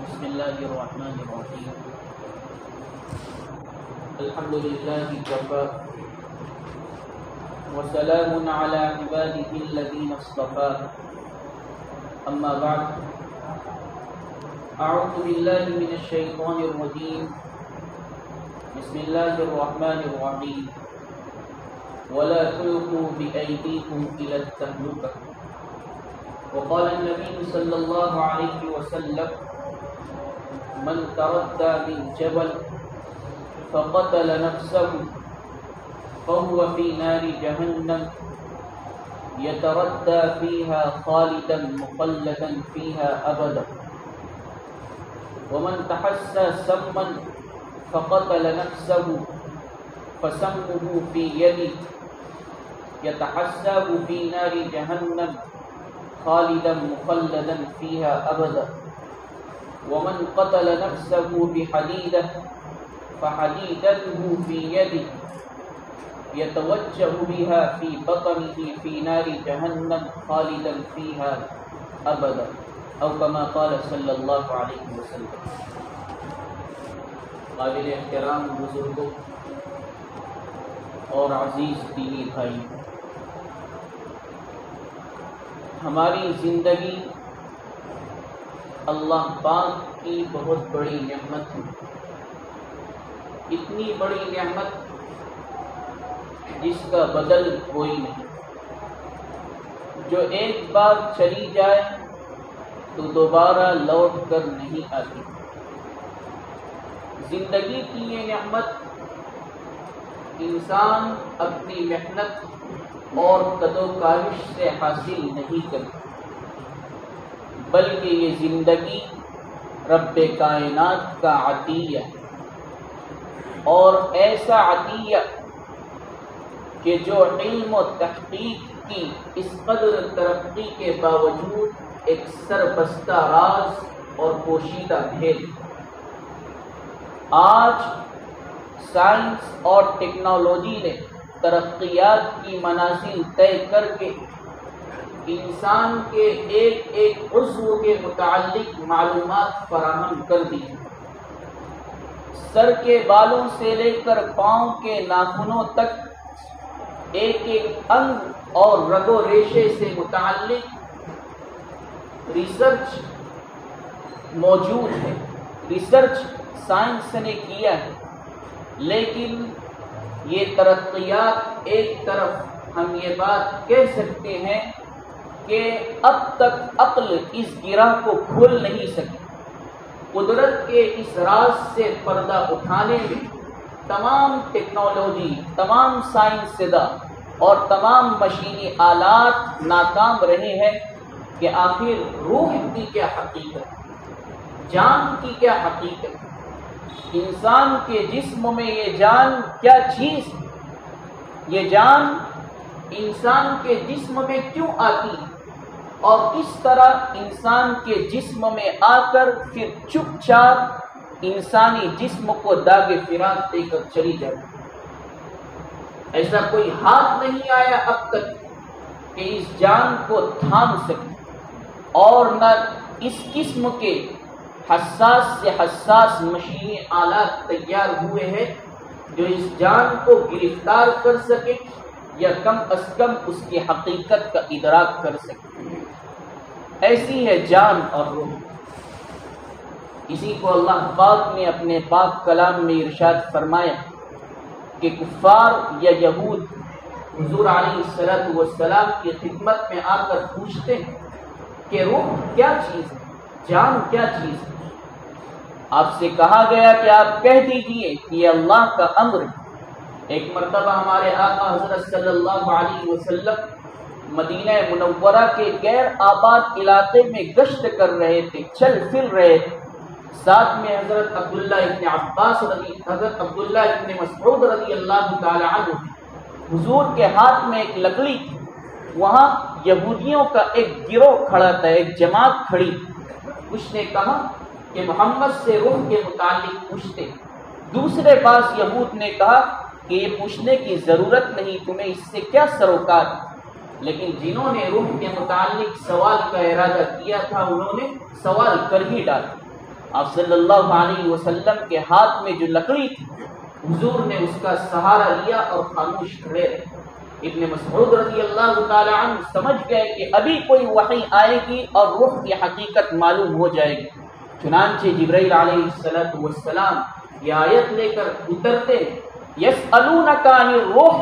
بسم اللہ الرحمن الرحیم الحمد للہ وکفی وسلام علی عباده الذین اصطفی اما بعد اعوذ باللہ من الشیطان الرجیم بسم اللہ الرحمن الرحیم ولا تلقوا بأيديكم إلى التهلكة وقال النبي صلى الله عليه وسلم من تردى من جبل فقتل نفسه فهو في نار جهنم يتردى فيها خالدا مخلدا فيها أبدا ومن تحسى سما فقتل نفسه فسمه في يده يتحسى في نار جهنم خالدا مخلدا فيها أبدا ومن قتل نفسه بحديدة فحديدته في يده يتوجه بها في بطنه في نار جهنم خالدا فيها أبدا أو كما قال صلى الله عليه وسلم۔ قابل احترام بزرگوں اور عزیز دینی بھائی، ہماری زندگی اللہ پاک کی بہت بڑی نعمت ہے، اتنی بڑی نعمت جس کا بدل کوئی نہیں، جو ایک بار چلی جائے تو دوبارہ لوٹ کر نہیں آتی۔ زندگی کی یہ نعمت انسان اپنی محنت اور قد و کاوش سے حاصل نہیں کرتا، بلکہ یہ زندگی رب کائنات کا عطیہ اور ایسا عطیہ کہ جو علم و تحقیق کی اس قدر ترقی کے باوجود ایک سربستہ راز اور پوشیدہ بھید۔ آج سائنس اور ٹیکنالوجی نے ترقیات کی منازل طے کر کے انسان کے ایک ایک عضو کے متعلق معلومات فراہم کر دی۔ سر کے بالوں سے لے کر پاؤں کے ناخنوں تک ایک ایک انگ اور رگ و ریشے سے متعلق ریسرچ موجود ہے، ریسرچ سائنس نے کیا ہے، لیکن یہ ترقیات ایک طرف ہم یہ بات کہہ سکتے ہیں کہ اب تک عقل اس گرہ کو کھول نہیں سکی۔ قدرت کے اس راز سے پردہ اٹھانے میں تمام ٹیکنالوجی، تمام سائنسداں اور تمام مشینی آلات ناکام رہے ہیں کہ آخر روح کی کیا حقیقت، جان کی کیا حقیقت، انسان کے جسم میں یہ جان کیا چیز ہے، یہ جان انسان کے جسم میں کیوں آتی ہے اور کس طرح انسان کے جسم میں آ کر پھر چپ چاپ انسانی جسم کو داغ فراق دے کر چلی جاتی۔ ایسا کوئی ہاتھ نہیں آیا اب تک کہ اس جان کو تھام سکے، اور نہ اس قسم کے حساس سے حساس مشینی آلات تیار ہوئے ہیں جو اس جان کو گرفتار کر سکے یا کم از کم اس کی حقیقت کا ادراک کر سکے۔ ایسی ہے جان اور روح۔ اسی کو اللہ پاک نے اپنے پاک کلام میں ارشاد فرمایا کہ کفار یا یہود حضور علیہ السلام کی خدمت میں آ کر پوچھتے ہیں کہ روح کیا چیز ہے، جان کیا چیز ہے؟ آپ سے کہا گیا کہ آپ کہہ دیجئے کہ یہ اللہ کا امر ہے۔ ایک مرتبہ ہمارے آقا حضرت صلی اللہ علیہ وسلم مدینہ منورہ کے غیر آباد علاقے میں گشت کر رہے تھے، چل پھر رہے تھے، ساتھ میں حضرت عبداللہ ابن عباس حضرت عبداللہ ابن مسعود رضی اللہ تعالی عنہ۔ حضور کے ہاتھ میں ایک لکڑی تھی، وہاں یہودیوں کا ایک گروہ کھڑا تھا، ایک جماعت کھڑی۔ کچھ نے کہا کہ محمد سے روح کے متعلق پوچھتے، دوسرے پاس یہود نے کہا کہ یہ پوچھنے کی ضرورت نہیں، تمہیں اس سے کیا سروکار۔ لیکن جنہوں نے روح کے متعلق سوال کا ارادہ کیا تھا انہوں نے سوال کر ہی ڈالا۔ آپ صلی اللہ علیہ وسلم کے ہاتھ میں جو لکڑی تھی حضور نے اس کا سہارا لیا اور خاموش کھڑے رہے۔ ابن مسعود رضی اللہ تعالی عنہ سمجھ گئے کہ ابھی کوئی وحی آئے گی اور روح کی حقیقت معلوم ہو جائے گی۔ چنانچہ جبرائیل علیہ السلام یہ آیت لے کر اترتے، یسألونک عن الروح،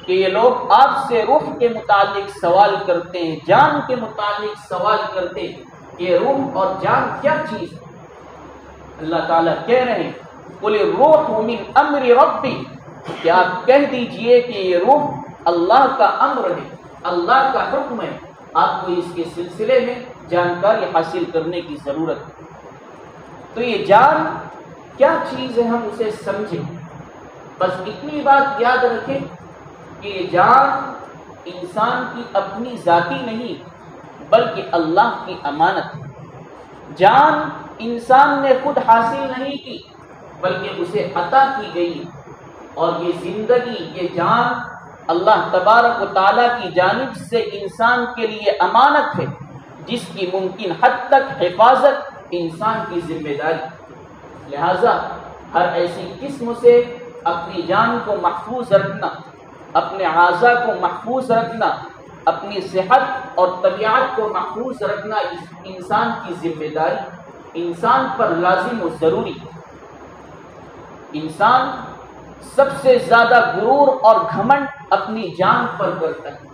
کہ یہ لوگ آپ سے روح کے متعلق سوال کرتے ہیں، جان کے متعلق سوال کرتے ہیں کہ روح اور جان کیا چیز ہے۔ اللہ تعالیٰ کہہ رہے ہیں قل الروح من امر ربی، کہ آپ کہہ دیجئے کہ یہ روح اللہ کا امر ہے، اللہ کا حکم ہے، آپ کو اس کے سلسلے میں جانکاری حاصل کرنے کی ضرورت ہے۔ تو یہ جان کیا چیز ہے ہم اسے سمجھیں، بس اتنی بات یاد رکھیں کہ یہ جان انسان کی اپنی ذاتی نہیں بلکہ اللہ کی امانت ہے۔ جان انسان نے خود حاصل نہیں کی بلکہ اسے عطا کی گئی، اور یہ زندگی، یہ جان اللہ تبارک و تعالیٰ کی جانب سے انسان کے لیے امانت ہے، جس کی ممکن حد تک حفاظت انسان کی ذمہ داری۔ لہذا ہر ایسی قسم سے اپنی جان کو محفوظ رکھنا، اپنے اعضاء کو محفوظ رکھنا، اپنی صحت اور طبیعت کو محفوظ رکھنا اس انسان کی ذمہ داری، انسان پر لازم و ضروری۔ انسان سب سے زیادہ غرور اور گھمنڈ اپنی جان پر کرتا ہے،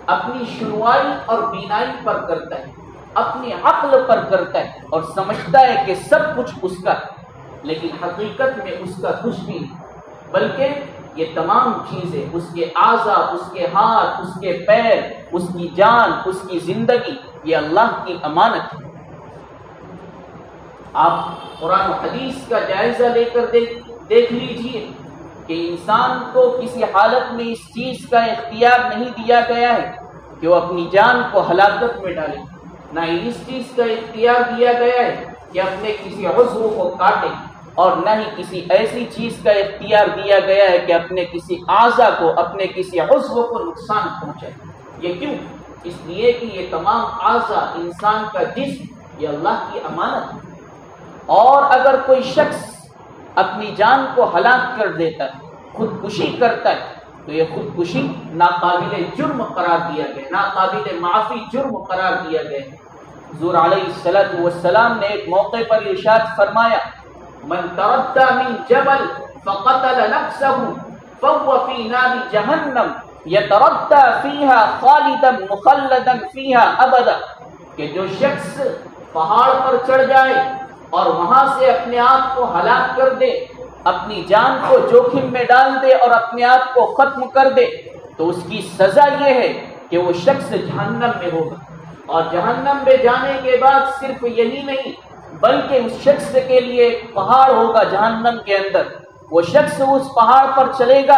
اپنی شنوائی اور بینائی پر کرتا ہے، اپنی عقل پر کرتا ہے اور سمجھتا ہے کہ سب کچھ اس کا ہے، لیکن حقیقت میں اس کا کچھ بھی نہیں، بلکہ یہ تمام چیزیں، اس کے اعضاء، اس کے ہاتھ، اس کے پیر، اس کی جان، اس کی زندگی، یہ اللہ کی امانت ہے۔ آپ قرآن و حدیث کا جائزہ لے کر دیکھ لیجئے کہ انسان کو کسی حالت میں اس چیز کا اختیار نہیں دیا گیا ہے کہ وہ اپنی جان کو ہلاکت میں ڈالے، نہ اس چیز کا اختیار دیا گیا ہے کہ اپنے کسی عضو کو کاٹے، اور نہ ہی کسی ایسی چیز کا اختیار دیا گیا ہے کہ اپنے کسی اعضا کو، اپنے کسی عضو کو نقصان پہنچائے۔ یہ کیوں؟ اس لیے کہ یہ تمام اعضا، انسان کا جسم، یہ اللہ کی امانت ہے، اور اگر کوئی شخص اپنی جان کو ہلاک کر دیتا ہے، خودکشی کرتا ہے، تو یہ خودکشی ناقابل جرم قرار دیا گیا، ناقابل معافی جرم قرار دیا گیا۔ حضور علیہ السلام نے ایک موقع پر ارشاد فرمایا من تردى من جبل فقتل نفسه فهو في نار جہنم يتردى فيها خالدا مخلدا فيها ابدا، کہ جو شخص پہاڑ پر چڑھ جائے اور وہاں سے اپنے آپ کو ہلاک کر دے، اپنی جان کو جوخم میں ڈال دے اور اپنے آپ کو ختم کر دے، تو اس کی سزا یہ ہے کہ وہ شخص جہنم میں ہوگا، اور جہنم میں جانے کے بعد صرف یہی نہیں بلکہ اس شخص کے لیے ایک پہاڑ ہوگا جہنم کے اندر، وہ شخص اس پہاڑ پر چلے گا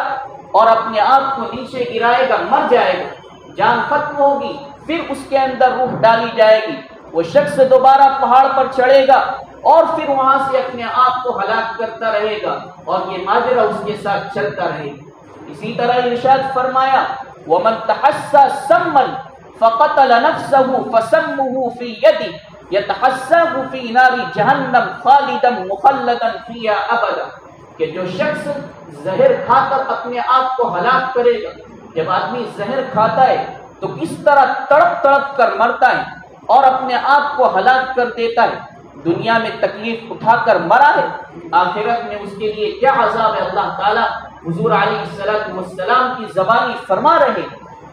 اور اپنے آپ کو نیچے گرائے گا، مر جائے گا، جان ختم ہوگی، پھر اس کے اندر روح ڈالی جائے گی، وہ شخص دوبارہ پہاڑ پر چڑھے گا اور پھر وہاں سے اپنے آپ کو ہلاک کرتا رہے گا، اور یہ ماجرا اس کے ساتھ چلتا رہے گا۔ اسی طرح ارشاد فرمایا وَمَنْ تَحَسَّى سَمًّا فَقَتَلَ نَفْسَهُ فَسَمُّهُ فِي يَدِهِ يَتَحَسَّاهُ فِي نَارِ جَهَنَّمَ خَالِدًا مُخَلَّدًا فِيهَا أَبَدًا، کہ جو شخص زہر کھا کر اپنے آپ کو ہلاک کرے گا، جب آدمی زہر کھاتا ہے تو کس طرح تڑپ تڑپ کر مرتا ہے اور اپنے آپ کو ہلاک کر دیتا ہے، دنیا میں تکلیف اٹھا کر مرا ہے، آخرت میں اس کے لیے کیا عذاب ہے۔ اللہ تعالیٰ حضور علیہ السلام کی زبانی فرما رہے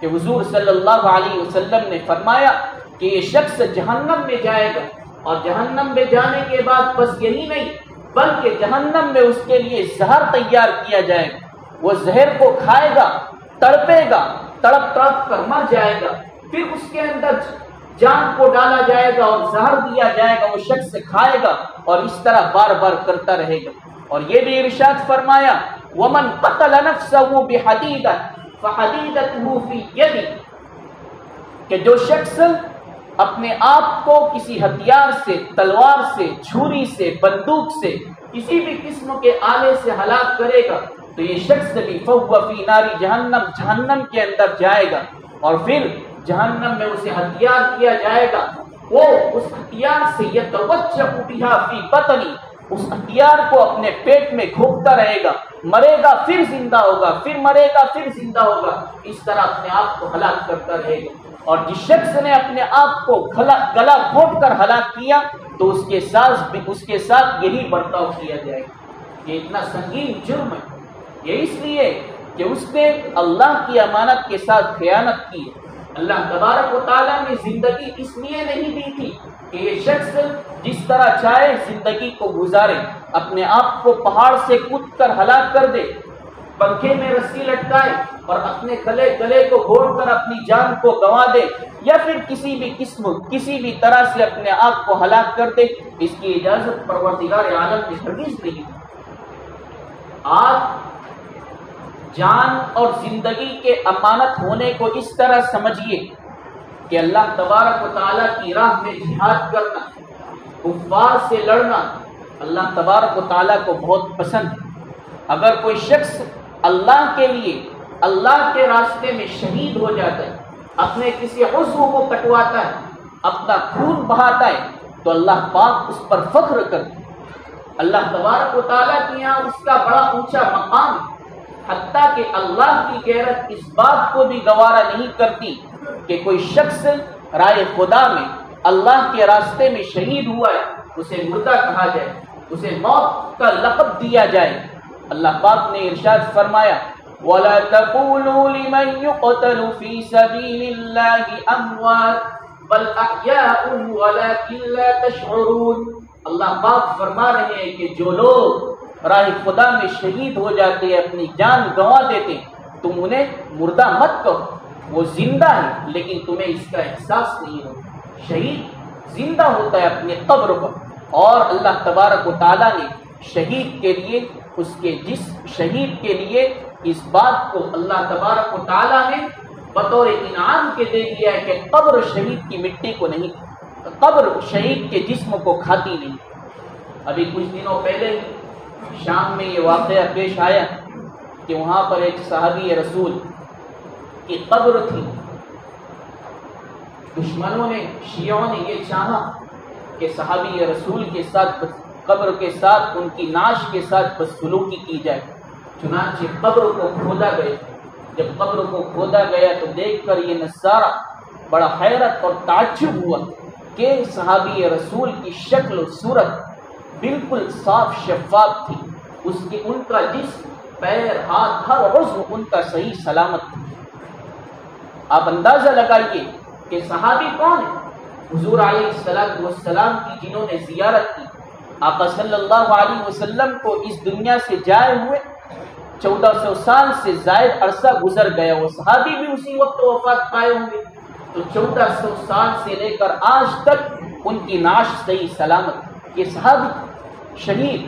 کہ حضور صلی اللہ علیہ وسلم نے فرمایا کہ یہ شخص جہنم میں جائے گا، اور جہنم میں جانے کے بعد بس یہی نہیں بلکہ جہنم میں اس کے لیے زہر تیار کیا جائے گا، وہ زہر کو کھائے گا، تڑپے گا، تڑپ تڑپ کر مر جائے گا، پھر اس کے اندر جان کو ڈالا جائے گا اور زہر دیا جائے گا، وہ شخص کھائے گا اور اس طرح بار بار کرتا رہے گا۔ اور یہ بھی ارشاد فرمایا وَمَنْ قَتَلَ نَفْسَهُ بِحَدِيدَةٍ فَحَدِيدَتُهُ فِي يَدِهِ، کہ جو شخص اپنے آپ کو کسی ہتھیار سے، تلوار سے، چھری سے، بندوق سے، کسی بھی قسم کے آلے سے ہلاک کرے گا تو یہ شخص بھی فَهُوَ فِي نَارِ جہنم، جہنم کے اندر جائے گا، اور پھر جہنم میں اسے ہتھیار کیا جائے گا وہ اس ہتھیار سے یتوجہ بہا فی بطنی، اس ہتھیار کو اپنے پیٹ میں گھونپتا رہے گا، مرے گا پھر زندہ ہوگا، پھر مرے گا پھر زندہ ہوگا، اس طرح اپنے آپ کو ہلاک کرتا رہے گا۔ اور جس شخص نے اپنے آپ کو گلا گھونٹ کر ہلاک کیا تو اس کے ساتھ یہی برتاؤ کیا جائے گا۔ یہ اتنا سنگین جرم ہے، یہ اس لیے کہ اس نے اللہ کی امانت کے ساتھ خیانت کی ہے۔ اللہ تبارک و تعالیٰ نے زندگی اس لیے نہیں دی تھی کہ یہ شخص جس طرح چاہے زندگی کو گزارے، اپنے آپ کو پہاڑ سے کود کر ہلاک کر دے، پنکھے میں رسی لٹکائے اور اپنے گلے کو گھونٹ کر اپنی جان کو گنوا دے، یا پھر کسی بھی طرح سے اپنے آپ کو ہلاک کر دے۔ اس کی اجازت پروردگار عالم نے ہرگز نہیں دی۔ آپ جان اور زندگی کے امانت ہونے کو اس طرح سمجھیے کہ اللہ تبارک و تعالیٰ کی راہ میں جہاد کرنا، کفار سے لڑنا اللہ تبارک و تعالیٰ کو بہت پسند ہے۔ اگر کوئی شخص اللہ کے لیے اللہ کے راستے میں شہید ہو جاتا ہے، اپنے کسی عضو کو کٹواتا ہے، اپنا خون بہاتا ہے، تو اللہ پاک اس پر فخر کرتا ہے۔ اللہ تبارک و تعالیٰ کے یہاں اس کا بڑا اونچا مقام ہے، حتیٰ کہ اللہ کی غیرت اس بات کو بھی گوارا نہیں کرتی کہ کوئی شخص رائے خدا میں اللہ کے راستے میں شہید ہوا ہے اسے مردہ کہا جائے، اسے موت کا لقب دیا جائے۔ اللہ پاک نے ارشاد فرمایا وَلَا تَقُولُوا لِمَنْ يُقْتَلُ فِي سَبِيلِ اللَّهِ أَمْوَاتٌ بَلْ أَحْيَاءٌ وَلَكِنْ لَا تَشْعُرُونَ۔ اللہ پاک فرما رہے ہیں کہ جو لوگ راہ خدا میں شہید ہو جاتے ہیں، اپنی جان گنوا دیتے، تم انہیں مردہ مت کہو، وہ زندہ ہے لیکن تمہیں اس کا احساس نہیں ہوتا۔ شہید زندہ ہوتا ہے اپنے قبر پر، اور اللہ تبارک و تعالیٰ نے شہید کے لیے اس بات کو اللہ تبارک و تعالیٰ نے بطور انعام کے دے دیا ہے کہ قبر شہید کی مٹی کو نہیں، قبر شہید کے جسم کو کھاتی نہیں۔ ابھی کچھ دنوں پہلے ہی شام میں یہ واقعہ پیش آیا کہ وہاں پر ایک صحابی رسول کی قبر تھی۔ دشمنوں نے، شیعوں نے یہ چاہا کہ صحابی رسول کے ساتھ، قبر کے ساتھ، ان کی نعش کے ساتھ بدسلوکی کی جائے، چنانچہ قبر کو کھودا گیا۔ جب قبر کو کھودا گیا تو دیکھ کر یہ نصارہ بڑا حیرت اور تعجب ہوا کہ صحابی رسول کی شکل و صورت بالکل صاف شفاف تھی، ان کا جسم، پیر، ہاتھ، ہر عضو ان کا صحیح سلامت تھا۔ آپ اندازہ لگائیے کہ صحابی کون ہے؟ حضور علیہ السلام کی جنہوں نے زیارت کی، آقا صلی اللہ علیہ وسلم کو اس دنیا سے جائے ہوئے 1400 سال سے زائد عرصہ گزر گیا، وہ صحابی بھی اسی وقت وفات پائے ہوں گے، تو 1400 سال سے لے کر آج تک ان کی نعش صحیح سلامت۔ یہ صحابی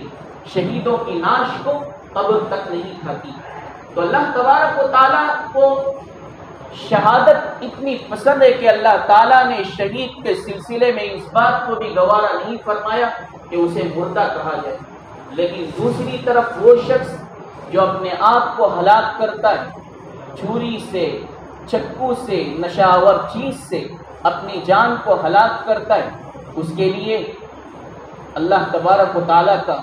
شہیدوں کی نعش کو قبر تک نہیں کھاتی۔ تو اللہ تبارک و تعالیٰ کو شہادت اتنی پسند ہے کہ اللہ تعالیٰ نے شہید کے سلسلے میں اس بات کو بھی گوارا نہیں فرمایا کہ اسے مردہ کہا جائے۔ لیکن دوسری طرف وہ شخص جو اپنے آپ کو ہلاک کرتا ہے، چھری سے، چکو سے، نشاور چیز سے اپنی جان کو ہلاک کرتا ہے، اس کے لیے اللہ تبارک و تعالیٰ کا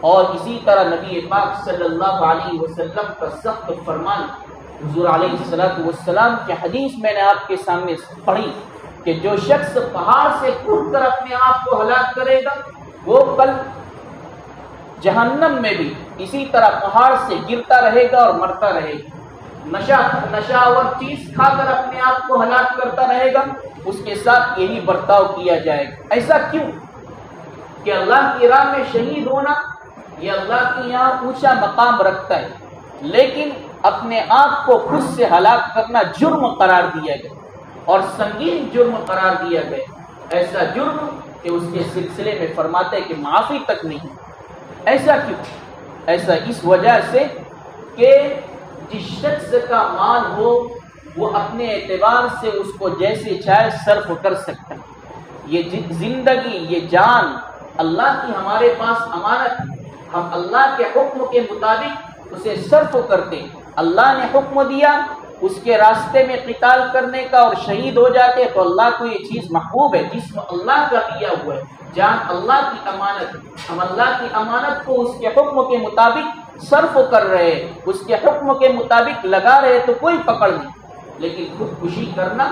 اور اسی طرح نبی پاک صلی اللہ علیہ وسلم کا سخت فرمان، حضور علیہ السلام کی حدیث میں نے آپ کے سامنے پڑھی کہ جو شخص پہاڑ سے کود کر اپنے آپ کو ہلاک کرے گا وہ کل جہنم میں بھی اسی طرح پہاڑ سے گرتا رہے گا اور مرتا رہے گا۔ نشہ اور چیز کھا کر اپنے آپ کو ہلاک کرتا رہے گا، اس کے ساتھ یہی برتاؤ کیا جائے گا۔ ایسا کیوں؟ کہ اللہ کی راہ میں شہید ہونا یہ اللہ کے یہاں اونچا مقام رکھتا ہے، لیکن اپنے آپ کو خود سے ہلاک کرنا جرم قرار دیا گیا اور سنگین جرم قرار دیا گیا۔ ایسا جرم کہ اس کے سلسلے میں فرماتے کہ معافی تک نہیں۔ ایسا کیوں؟ ایسا اس وجہ سے کہ جس شخص کا مال ہو وہ اپنے اعتبار سے اس کو جیسے چاہے صرف کر سکتا ہے۔ یہ زندگی، یہ جان اللہ کی ہمارے پاس امانت ہے، ہم اللہ کے حکم کے مطابق اسے صرف کرتے۔ اللہ نے حکم دیا اس کے راستے میں قتال کرنے کا اور شہید ہو جاتے تو اللہ کو یہ چیز محبوب ہے، جسم اللہ کا دیا ہوا ہے، جان اللہ کی امانت ہے، ہم اللہ کی امانت کو اس کے حکم کے مطابق صرف کر رہے ہیں، اس کے حکم کے مطابق لگا رہے تو کوئی پکڑ نہیں، لیکن خودکشی کرنا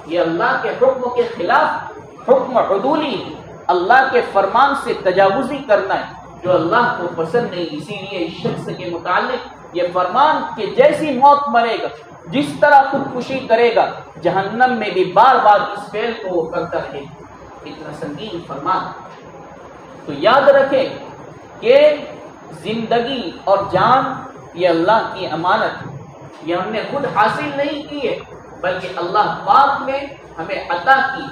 یہ اللہ کے حکم کے خلاف حکم عدولی ہے، اللہ کے فرمان سے تجاوزی کرنا ہے جو اللہ کو پسند نہیں۔ اسی لیے اس شخص کے متعلق یہ فرمان کہ جیسی موت مرے گا، جس طرح خودکشی کرے گا، جہنم میں بھی بار بار اس فعل کو وہ کرتا رہے، اتنا سنگین فرمان۔ تو یاد رکھیں کہ زندگی اور جان یہ اللہ کی امانت ہے، یہ ہم نے خود حاصل نہیں کی ہے بلکہ اللہ پاک نے ہمیں عطا کی،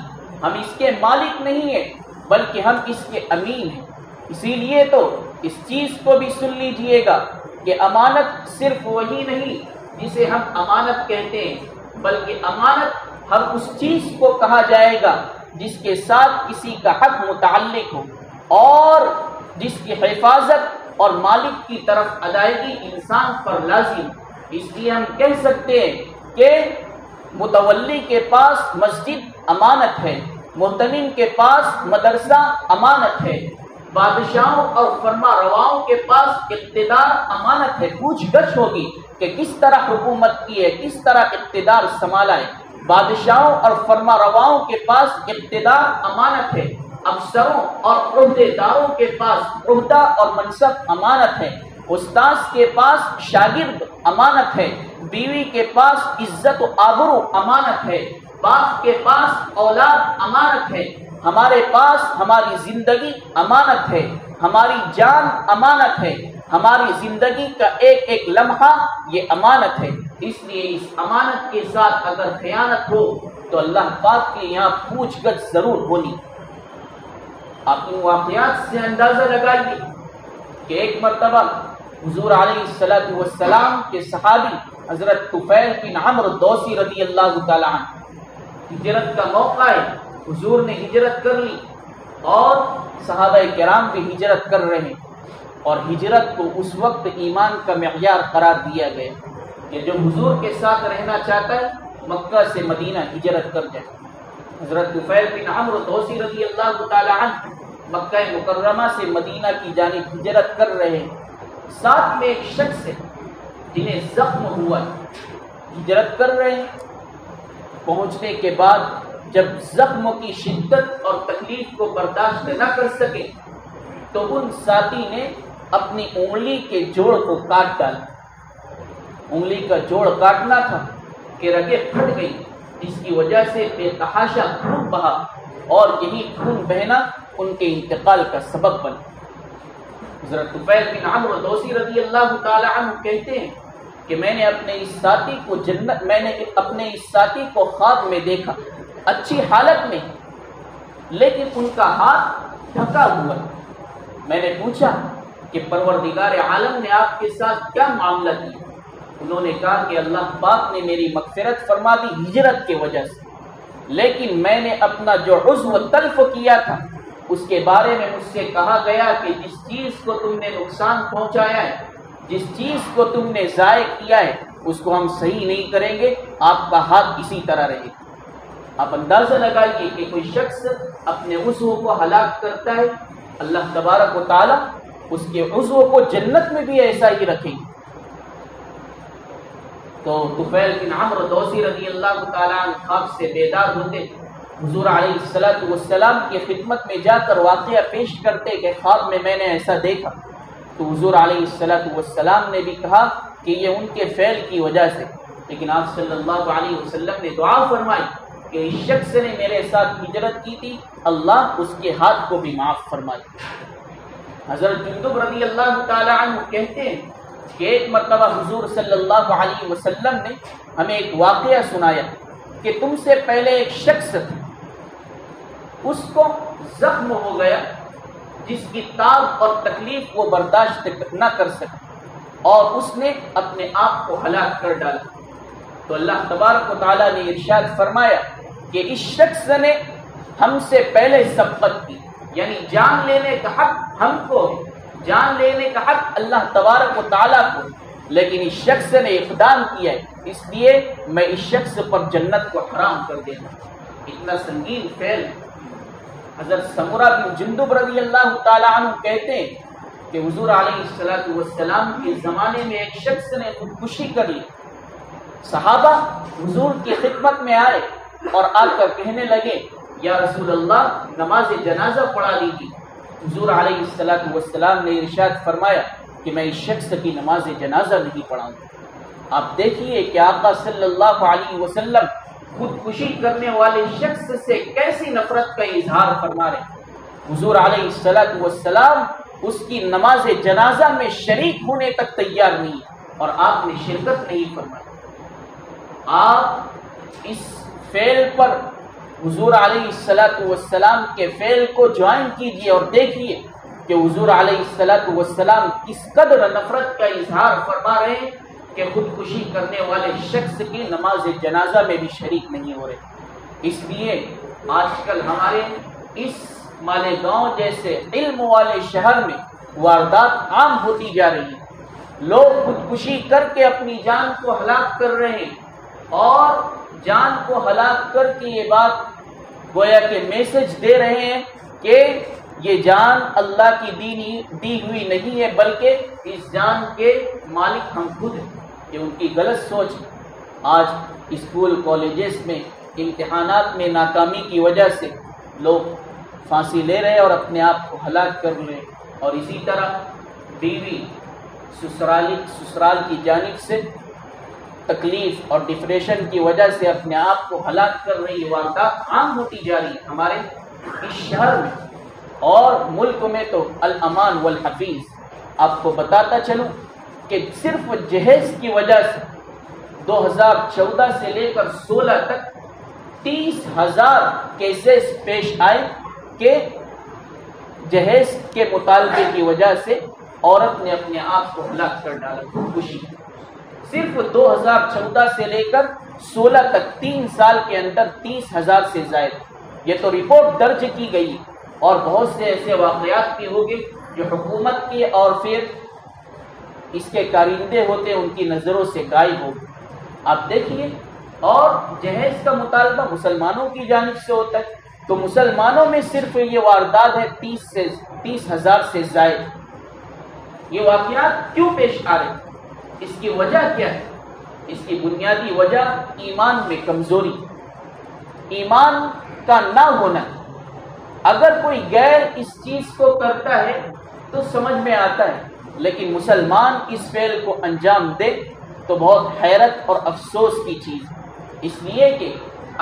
ہم اس کے مالک نہیں ہیں بلکہ ہم اس کے امین ہیں۔ اسی لیے تو اس چیز کو بھی سن لیجئے گا کہ امانت صرف وہی نہیں جسے ہم امانت کہتے ہیں، بلکہ امانت ہر اس چیز کو کہا جائے گا جس کے ساتھ کسی کا حق متعلق ہو اور جس کی حفاظت اور مالک کی طرف ادائیگی انسان پر لازم۔ اس لیے ہم کہہ سکتے ہیں کہ متولی کے پاس مسجد امانت ہے، محتمم کے پاس مدرسہ امانت ہے، بادشاہوں اور فرما رواؤں کے پاس اقتدار امانت ہے۔ پوچھ گچھ ہوگی کہ کس طرح حکومت کی ہے، کس طرح اقتدار سنبھالا ہے۔ بادشاہوں اور فرما رواؤں کے پاس اقتدار امانت ہے، افسروں اور عہدے داروں کے پاس عہدہ اور منصب امانت ہے، استاذ کے پاس شاگرد امانت ہے، بیوی کے پاس عزت و آبرو امانت ہے، باپ کے پاس اولاد امانت ہے، ہمارے پاس ہماری زندگی امانت ہے، ہماری جان امانت ہے، ہماری زندگی کا ایک ایک لمحہ یہ امانت ہے۔ اس لیے اس امانت کے ساتھ اگر خیانت ہو تو اللہ پاک کے یہاں پوچھ گچھ ضرور ہونی۔ آپ ان واقعات سے اندازہ لگائیے کہ ایک مرتبہ حضور علیہ السلام کے صحابی حضرت طفیل بن عمرو الدوسی رضی اللہ تعالی عنہ، ہجرت کا موقع ہے، حضور نے ہجرت کر لی اور صحابہ کرام بھی ہجرت کر رہے ہیں، اور ہجرت کو اس وقت ایمان کا معیار قرار دیا گیا کہ جو حضور کے ساتھ رہنا چاہتا ہے مکہ سے مدینہ ہجرت کر جائے۔ حضرت طفیل بن عمرو الدوسی رضی اللہ تعالی عنہ مکہ مکرمہ سے مدینہ کی جانب ہجرت کر رہے ہیں، ساتھ میں ایک شخص ہے جنہیں زخم ہوا ہے، ہجرت کر رہے ہیں۔ پہنچنے کے بعد جب زخموں کی شدت اور تکلیف کو برداشت نہ کر سکے تو ان ساتھی نے اپنی انگلی کے جوڑ کو کاٹ ڈالا۔ انگلی کا جوڑ کاٹنا تھا کہ رگیں پھٹ گئی، جس کی وجہ سے بے تحاشا خون بہا، اور یہی خون بہنا ان کے انتقال کا سبب بنا۔ حضرت طفیل بن عمرو الدوسی رضی اللہ تعالی عنہ کہتے ہیں کہ میں نے اپنے اس ساتھی کو خواب میں دیکھا، اچھی حالت میں، لیکن ان کا ہاتھ ڈھکا ہوا۔ میں نے پوچھا کہ پروردگار عالم نے آپ کے ساتھ کیا معاملہ کیا؟ انہوں نے کہا کہ اللہ پاک نے میری مغفرت فرما دی ہجرت کی وجہ سے، لیکن میں نے اپنا جو عضو تلف کیا تھا اس کے بارے میں مجھ سے کہا گیا کہ جس چیز کو تم نے نقصان پہنچایا ہے، جس چیز کو تم نے ضائع کیا ہے، اس کو ہم صحیح نہیں کریں گے، آپ کا ہاتھ اسی طرح رہے گا۔ آپ اندازہ لگائیے کہ کوئی شخص اپنے عضو کو ہلاک کرتا ہے، اللہ تبارک و تعالی اس کے عضو کو جنت میں بھی ایسا ہی رکھیں گے۔ تو طفیل بن عمرو الدوسی رضی اللہ تعالیٰ عنہ خواب سے بیدار ہوتے، حضور علیہ السلام کی خدمت میں جا کر واقعہ پیش کرتے کہ خواب میں نے ایسا دیکھا، تو حضور علیہ السلام نے بھی کہا کہ یہ ان کے فعل کی وجہ سے، لیکن آپ صلی اللہ علیہ وسلم نے دعا فرمائی کہ اس شخص نے میرے ساتھ ہجرت کی تھی، اللہ اس کے ہاتھ کو بھی معاف فرمائے۔ حضرت جندب رضی اللہ تعالیٰ عنہ کہتے ہیں کہ ایک مرتبہ حضور صلی اللہ علیہ وسلم نے ہمیں ایک واقعہ سنایا کہ تم سے پہلے ایک شخص تھا، اس کو زخم ہو گیا جس کی تاب اور تکلیف وہ برداشت نہ کر سکا، اور اس نے اپنے آپ کو ہلاک کر ڈالا۔ تو اللہ تبارک و تعالیٰ نے ارشاد فرمایا کہ اس شخص نے ہم سے پہلے سبقت کی، یعنی جان لینے کا حق ہم کو ہے، جان لینے کا حق اللہ تبارک و تعالیٰ کو، لیکن اس شخص نے اقدام کیا ہے اس لیے میں اس شخص پر جنت کو حرام کر دے دوں۔ اتنا سنگین فعل۔ حضرت سمرہ بن جندب رضی اللہ تعالی عنہ کہتے ہیں کہ حضور علیہ السلام کے زمانے میں ایک شخص نے خودکشی کر لی۔ صحابہ حضور کی خدمت میں آئے اور آ کر کہنے لگے یا رسول اللہ نماز جنازہ پڑھا لیجیے۔ حضور علیہ السلام نے ارشاد فرمایا کہ میں اس شخص کی نماز جنازہ نہیں پڑھاؤں گا۔ آپ دیکھیے کہ آقا صلی اللہ علیہ وسلم خودکشی کرنے والے شخص سے کیسی نفرت کا اظہار فرما رہے ہیں۔ حضور علیہ السلام اس کی نماز جنازہ میں شریک ہونے تک تیار نہیں اور آپ نے شرکت نہیں فرمائی۔ آپ اس فعل پر حضور علیہ السلام کے فعل کو جوائن کیجئے اور دیکھیے کہ حضور علیہ السلام کس قدر نفرت کا اظہار فرما رہے ہیں کہ خودکشی کرنے والے شخص کی نماز جنازہ میں بھی شریک نہیں ہو رہے۔ اس لیے آج کل ہمارے اس مالیگاؤں جیسے علم والے شہر میں واردات عام ہوتی جا رہی ہیں۔ لوگ خودکشی کر کے اپنی جان کو ہلاک کر رہے ہیں اور جان کو ہلاک کر کے یہ بات گویا کہ میسج دے رہے ہیں کہ یہ جان اللہ کی دی ہوئی نہیں ہے بلکہ اس جان کے مالک ہم خود ہیں۔ یہ ان کی غلط سوچ ہے۔ آج اسکول کالجز میں امتحانات میں ناکامی کی وجہ سے لوگ پھانسی لے رہے اور اپنے آپ کو ہلاک کر رہے، اور اسی طرح بیوی سسرال کی جانب سے تکلیف اور ڈپریشن کی وجہ سے اپنے آپ کو ہلاک کر رہی واردات عام ہوتی جا رہی ہے ہمارے اس شہر میں اور ملک میں تو الامان والحفیظ۔ آپ کو بتاتا چلوں کہ صرف جہیز کی وجہ سے 2014 سے لے کر 16 تک 30,000 کیسز پیش آئے کہ جہیز کے مطالبے کی وجہ سے عورت نے اپنے آپ کو ہلاک کر ڈالا خودکشی۔ صرف 2014 سے لے کر 16 تک 3 سال کے اندر 30,000 سے زائد یہ تو رپورٹ درج کی گئی، اور بہت سے ایسے واقعات بھی ہو گئے جو حکومت کے اور پھر اس کے کارندے ہوتے ان کی نظروں سے غائب ہو گئے۔ آپ دیکھیے، اور جہیز کا مطالبہ مسلمانوں کی جانب سے ہوتا ہے تو مسلمانوں میں صرف یہ واردات ہے 30,000 سے زائد۔ یہ واقعات کیوں پیش آ رہے ہیں؟ اس کی وجہ کیا ہے؟ اس کی بنیادی وجہ ایمان میں کمزوری، ایمان کا نہ ہونا۔ اگر کوئی غیر اس چیز کو کرتا ہے تو سمجھ میں آتا ہے، لیکن مسلمان اس فعل کو انجام دے تو بہت حیرت اور افسوس کی چیز ہے۔ اس لیے کہ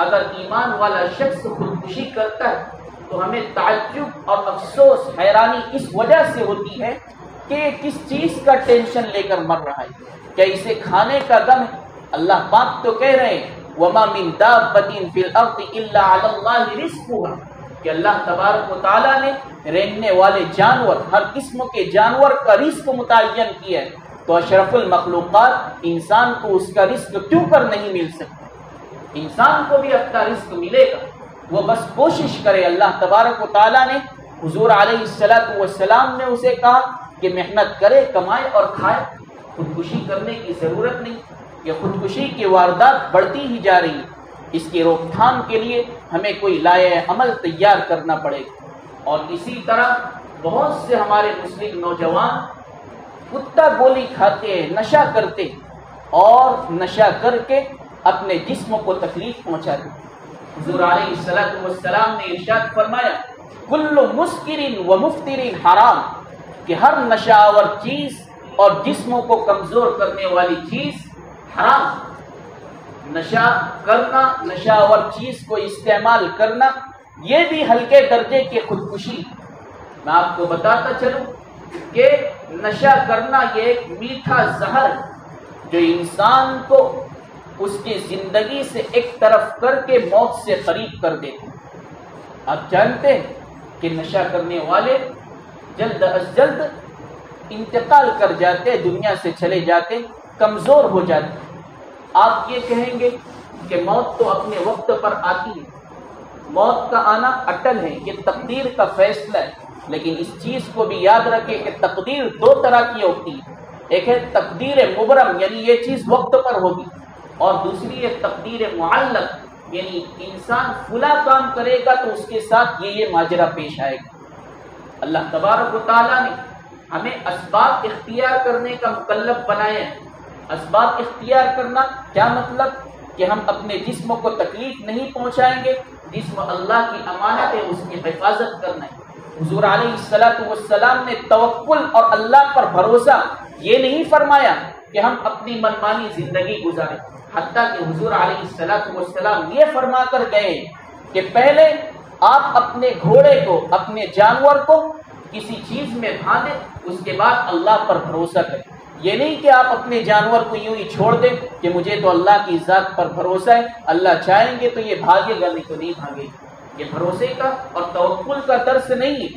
اگر ایمان والا شخص خودکشی کرتا ہے تو ہمیں تعجب اور افسوس حیرانی اس وجہ سے ہوتی ہے کہ کس چیز کا ٹینشن لے کر مر رہا ہے، کیا اسے کھانے کا غم ہے؟ اللہ پاک تو کہہ رہے ہیں وَمَا مِن دَابَّةٍ فِي الْأَرْضِ إِلَّا عَلَى اللَّهِ رِزْقُهَا، کہ اللہ تبارک و تعالیٰ نے رہنے والے جانور، ہر قسم کے جانور کا رزق متعین کیا ہے، تو اشرف المخلوقات انسان کو اس کا رزق کیوں کر نہیں مل سکتا؟ انسان کو بھی اپنا رزق ملے گا، وہ بس کوشش کرے۔ اللہ تبارک و تعالیٰ نے حضور علیہ السلام نے اسے کہا کہ محنت کرے، کمائے اور کھائے، خودکشی کرنے کی ضرورت نہیں۔ یہ خودکشی کی واردات بڑھتی ہی جا رہی ہے، اس کی روک تھام کے لیے ہمیں کوئی لائحہ عمل تیار کرنا پڑے گا۔ اور اسی طرح بہت سے ہمارے مسلم نوجوان کتا گولی کھاتے ہیں، نشہ کرتے ہیں، اور نشہ کر کے اپنے جسم کو تکلیف پہنچاتے ہیں۔ حضور علیہ السلام نے ارشاد فرمایا کل مسکر و مفتر حرام، کہ ہر نشہ آور چیز اور جسموں کو کمزور کرنے والی چیز حرام۔ نشہ کرنا، نشہ آور چیز کو استعمال کرنا، یہ بھی ہلکے درجے کی خودکشی۔ میں آپ کو بتاتا چلوں کہ نشہ کرنا یہ ایک میٹھا زہر ہے جو انسان کو اس کی زندگی سے ایک طرف کر کے موت سے قریب کر دیتے ہیں۔ آپ جانتے ہیں کہ نشہ کرنے والے جلد از جلد انتقال کر جاتے، دنیا سے چلے جاتے، کمزور ہو جاتے۔ آپ یہ کہیں گے کہ موت تو اپنے وقت پر آتی ہے، موت کا آنا اٹل ہے، یہ تقدیر کا فیصلہ ہے، لیکن اس چیز کو بھی یاد رکھیں کہ تقدیر دو طرح کی ہوتی ہے۔ ایک ہے تقدیر مبرم، یعنی یہ چیز وقت پر ہوگی، اور دوسری ہے تقدیر معلق، یعنی انسان فلاں کام کرے گا تو اس کے ساتھ یہ ماجرا پیش آئے گا۔ اللہ تبارک و تعالیٰ نے ہمیں اسباب اختیار کرنے کا مکلف بنایا ہے۔ اسباب اختیار کرنا کیا مطلب؟ کہ ہم اپنے جسم کو تکلیف نہیں پہنچائیں گے، جسم اللہ کی امانت ہے، اس کی حفاظت کرنا ہے۔ حضور علیہ السلام نے توکل اور اللہ پر بھروسہ یہ نہیں فرمایا کہ ہم اپنی منمانی زندگی گزاریں، حتیٰ کہ حضور علیہ السلام یہ فرما کر گئے کہ پہلے آپ اپنے گھوڑے کو، اپنے جانور کو کسی چیز میں باندھیں، اس کے بعد اللہ پر بھروسہ کریں۔ یہ نہیں کہ آپ اپنے جانور کو یوں ہی چھوڑ دیں کہ مجھے تو اللہ کی ذات پر بھروسہ ہے، اللہ چاہیں گے تو یہ بھاگے گا، نہیں تو نہیں بھاگے گا۔ یہ بھروسے کا اور توکل کا درس نہیں ہے،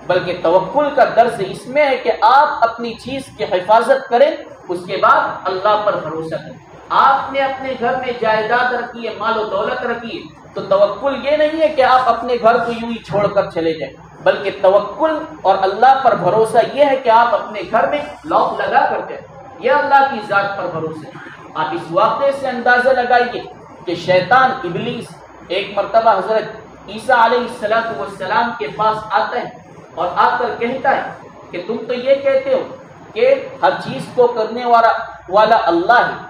بلکہ توکل کا درس اس میں ہے کہ آپ اپنی چیز کی حفاظت کریں، اس کے بعد اللہ پر بھروسہ کریں۔ آپ نے اپنے گھر میں جائیداد رکھی ہے، مال و دولت رکھی ہے، تو توکل یہ نہیں ہے کہ آپ اپنے گھر کو یوں ہی چھوڑ کر چلے جائیں، بلکہ توکل اور اللہ پر بھروسہ یہ ہے کہ آپ اپنے گھر میں لاک لگا کر جائیں۔ یہ اللہ کی ذات پر بھروسہ ہے۔ آپ اس واقعے سے اندازہ لگائیے کہ شیطان ابلیس ایک مرتبہ حضرت عیسیٰ علیہ السلام کے پاس آتا ہے اور آ کر کہتا ہے کہ تم تو یہ کہتے ہو کہ ہر چیز کو کرنے والا اللہ ہے،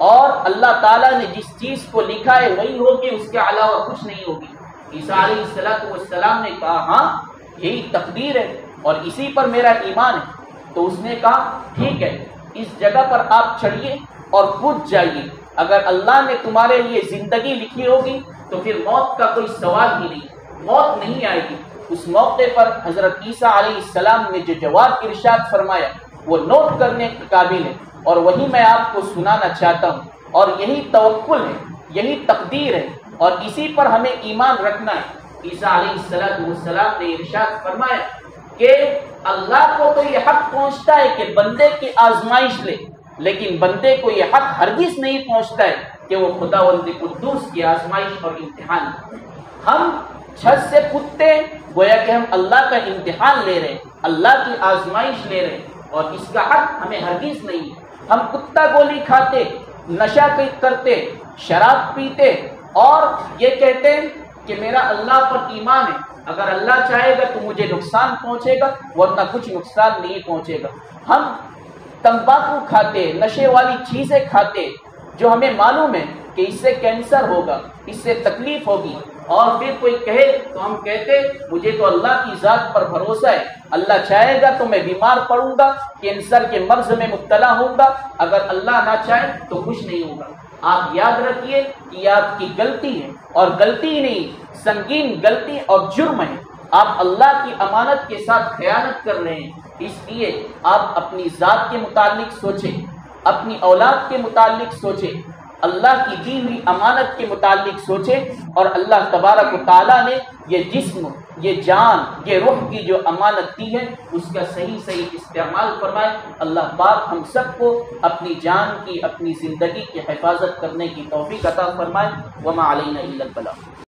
اور اللہ تعالیٰ نے جس چیز کو لکھا ہے وہی ہوگی، اس کے علاوہ کچھ نہیں ہوگی۔ عیسیٰ علیہ السلام نے کہا ہاں یہی تقدیر ہے اور اسی پر میرا ایمان ہے۔ تو اس نے کہا ٹھیک ہے، اس جگہ پر آپ چڑھیے اور کود جائیے، اگر اللہ نے تمہارے لیے زندگی لکھی ہوگی تو پھر موت کا کوئی سوال ہی نہیں، موت نہیں آئے گی۔ اس موقع پر حضرت عیسیٰ علیہ السلام نے جو جواب ارشاد فرمایا وہ نوٹ کرنے کے قابل ہے، اور وہی میں آپ کو سنانا چاہتا ہوں، اور یہی توکل ہے، یہی تقدیر ہے، اور اسی پر ہمیں ایمان رکھنا ہے۔ عیسیٰ علیہ السلام نے ارشاد فرمایا کہ اللہ کو تو یہ حق پہنچتا ہے کہ بندے کی آزمائش لے، لیکن بندے کو یہ حق ہرگز نہیں پہنچتا ہے کہ وہ خداوند قدوس کی آزمائش اور امتحان لے۔ ہم چھت سے کودتے گویا کہ ہم اللہ کا امتحان لے رہے ہیں، اللہ کی آزمائش لے رہے ہیں، اور اس کا حق ہمیں ہرگز نہیں ہے۔ ہم کتا گولی کھاتے، نشہ کرتے، شراب پیتے اور یہ کہتے ہیں کہ میرا اللہ پر ایمان ہے، اگر اللہ چاہے گا تو مجھے نقصان پہنچے گا، ورنہ کچھ نقصان نہیں پہنچے گا۔ ہم تمباکو کھاتے، نشے والی چیزیں کھاتے جو ہمیں معلوم ہے کہ اس سے کینسر ہوگا، اس سے تکلیف ہوگی، اور پھر کوئی کہے تو ہم کہتے مجھے تو اللہ کی ذات پر بھروسہ ہے، اللہ چاہے گا تو میں بیمار پڑوں گا، کینسر کے مرض میں مبتلا ہوں گا، اگر اللہ نہ چاہے تو کچھ نہیں ہوگا۔ آپ یاد رکھیے کہ یہ آپ کی غلطی ہے، اور غلطی نہیں، سنگین غلطی اور جرم ہے۔ آپ اللہ کی امانت کے ساتھ خیانت کر رہے ہیں، اس لیے آپ اپنی ذات کے متعلق سوچیں، اپنی اولاد کے متعلق سوچیں، اللہ کی دی ہوئی امانت کے متعلق سوچیں، اور اللہ تبارک و تعالیٰ نے یہ جسم، یہ جان، یہ روح کی جو امانت دی ہے اس کا صحیح استعمال فرمائے۔ اللہ پاک ہم سب کو اپنی جان کی، اپنی زندگی کی حفاظت کرنے کی توفیق عطا فرمائے۔ وما علینا الا البلاغ۔